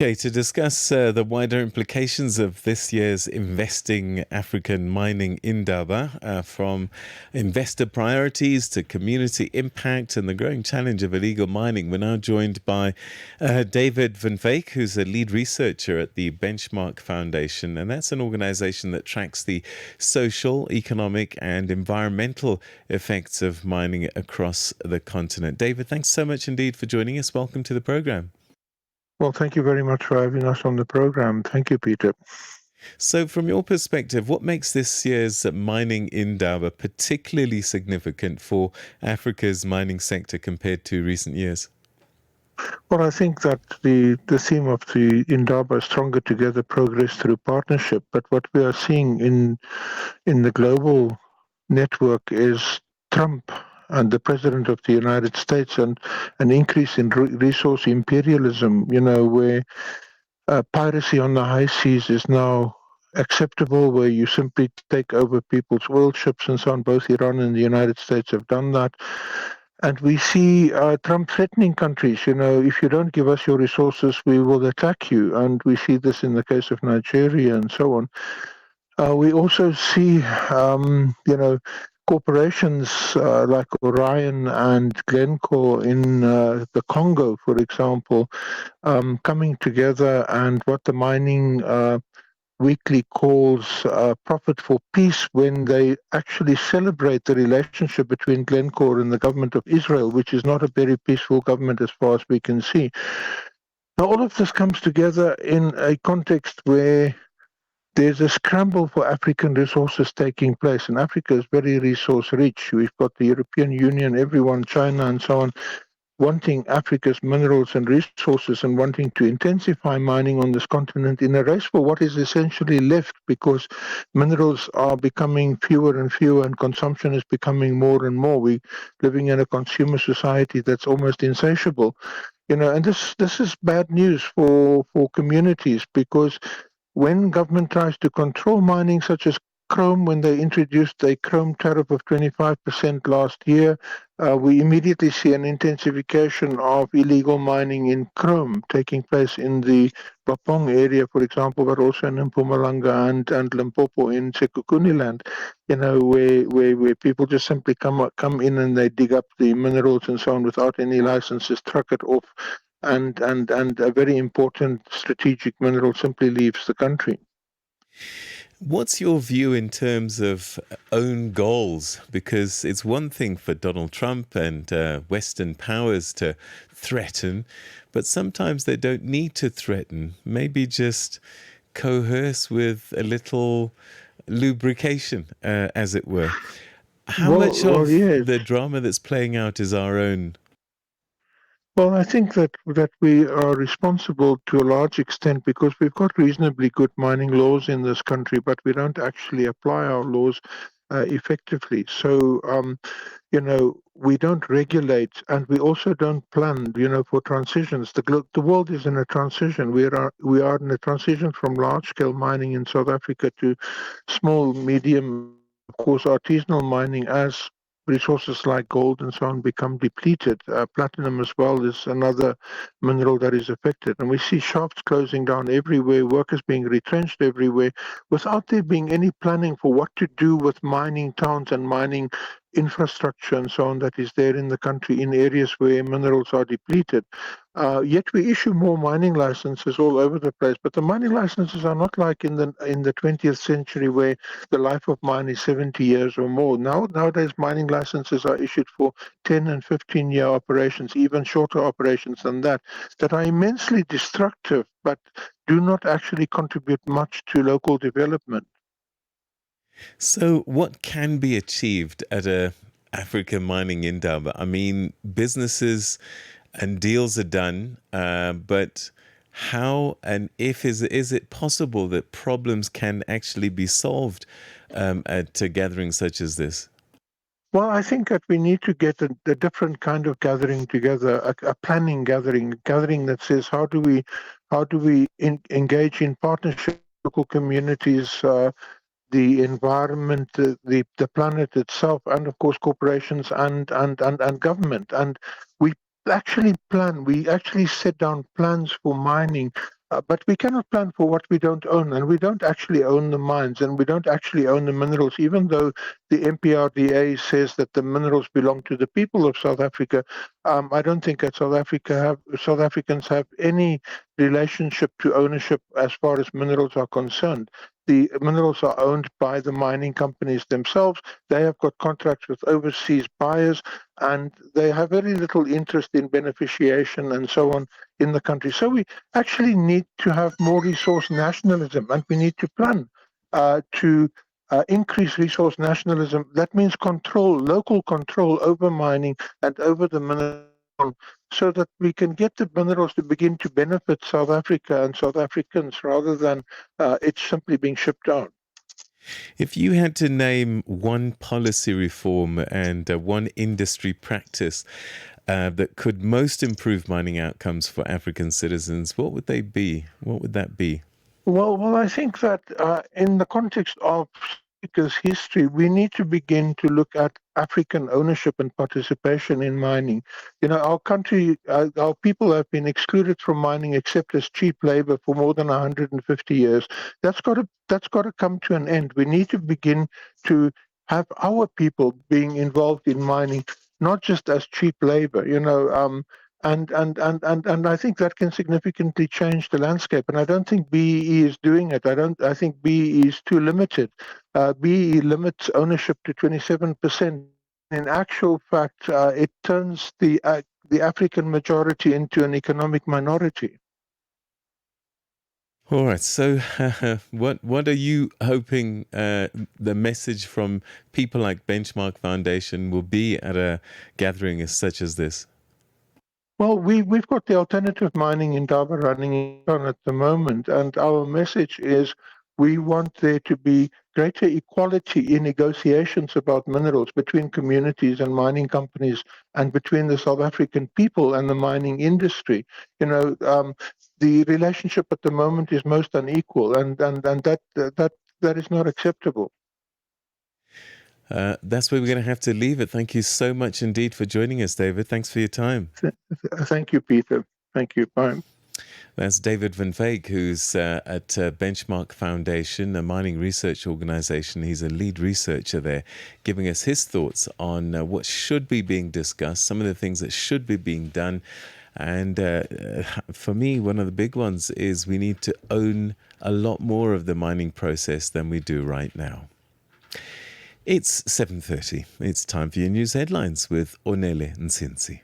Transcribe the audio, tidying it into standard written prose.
Okay, to discuss the wider implications of this year's Investing African Mining Indaba, from investor priorities to community impact and the growing challenge of illegal mining, we're now joined by David Van Veek, who's a lead researcher at the Benchmark Foundation, and that's an organization that tracks the social, economic, and environmental effects of mining across the continent. David, thanks so much indeed for joining us. Welcome to the program. Well, thank you very much for having us on the program. Thank you, Peter. So, from your perspective, what makes this year's Mining Indaba particularly significant for Africa's mining sector compared to recent years? Well, I think that the theme of the Indaba is stronger together, progress through partnership. But what we are seeing in the global network is Trump and the President of the United States and an increase in resource imperialism, where piracy on the high seas is now acceptable, where you simply take over people's oil ships and so on. Both Iran and the United States have done that. And we see Trump threatening countries, if you don't give us your resources, we will attack you. And we see this in the case of Nigeria and so on. We also see, corporations like Orion and Glencore in the Congo, for example, coming together, and what the mining weekly calls Profit for Peace, when they actually celebrate the relationship between Glencore and the government of Israel, which is not a very peaceful government as far as we can see. Now, all of this comes together in a context where there's a scramble for African resources taking place, and Africa is very resource rich. We've got the European Union, everyone, China, and so on, wanting Africa's minerals and resources and wanting to intensify mining on this continent in a race for what is essentially left, because minerals are becoming fewer and fewer and consumption is becoming more and more. We're living in a consumer society that's almost insatiable. And this is bad news for communities, because when government tries to control mining, such as chrome, when they introduced a chrome tariff of 25% last year, we immediately see an intensification of illegal mining in chrome taking place in the Bapong area, for example, but also in Mpumalanga and Limpopo in Sekhukhune, where people just simply come in and they dig up the minerals and so on without any licenses, truck it off, and a very important strategic mineral simply leaves the country. What's your view in terms of own goals? Because it's one thing for Donald Trump and Western powers to threaten, but sometimes they don't need to threaten. Maybe just coerce with a little lubrication, as it were. How much of the drama that's playing out is our own? Well, I think that we are responsible to a large extent because we've got reasonably good mining laws in this country, but we don't actually apply our laws effectively. So, we don't regulate, and we also don't plan, for transitions. The world is in a transition. We are in a transition from large-scale mining in South Africa to small, medium, of course, artisanal mining as resources like gold and so on become depleted. Platinum as well is another mineral that is affected. And we see shafts closing down everywhere, workers being retrenched everywhere, without there being any planning for what to do with mining towns and mining infrastructure and so on that is there in the country in areas where minerals are depleted. Yet we issue more mining licenses all over the place, but the mining licenses are not like in the 20th century where the life of mine is 70 years or more. Nowadays, mining licenses are issued for 10 and 15-year operations, even shorter operations than that are immensely destructive, but do not actually contribute much to local development. So what can be achieved at a African Mining Indaba? I mean, businesses and deals are done, but how and if is it possible that problems can actually be solved at a gathering such as this? Well, I think that we need to get a different kind of gathering together, a planning gathering that says how do we engage in partnership with local communities, the environment, the planet itself, and of course corporations and government. And we actually set down plans for mining But we cannot plan for what we don't own, and we don't actually own the mines, and we don't actually own the minerals, even though the MPRDA says that the minerals belong to the people of South Africa. I don't think that South Africans have any relationship to ownership as far as minerals are concerned. The minerals are owned by the mining companies themselves. They have got contracts with overseas buyers, and they have very little interest in beneficiation and so on in the country. So we actually need to have more resource nationalism, and we need to plan to increase resource nationalism. That means local control over mining and over the minerals, so that we can get the minerals to begin to benefit South Africa and South Africans rather than it simply being shipped out. If you had to name one policy reform and one industry practice that could most improve mining outcomes for African citizens, what would they be? What would that be? Well, I think that in the context of Africa's history, we need to begin to look at African ownership and participation in mining. Our country, our people have been excluded from mining except as cheap labor for more than 150 years. That's got to come to an end. We need to begin to have our people being involved in mining, not just as cheap labor. And I think that can significantly change the landscape. And I don't think BEE is doing it. I think BEE is too limited. BEE limits ownership to 27%. In actual fact, it turns the African majority into an economic minority. All right. So, what are you hoping the message from people like Benchmark Foundation will be at a gathering such as this? Well, we've got the alternative mining Indaba running on at the moment, and our message is we want there to be greater equality in negotiations about minerals between communities and mining companies, and between the South African people and the mining industry. The relationship at the moment is most unequal, and that is not acceptable. That's where we're going to have to leave it. Thank you so much indeed for joining us, David. Thanks for your time. Thank you, Peter. Thank you. Bye. That's David Van Veek, who's at Benchmark Foundation, a mining research organization. He's a lead researcher there, giving us his thoughts on what should be being discussed, some of the things that should be being done. And for me, one of the big ones is we need to own a lot more of the mining process than we do right now. It's 7:30. It's time for your news headlines with Ornele Nsinsi.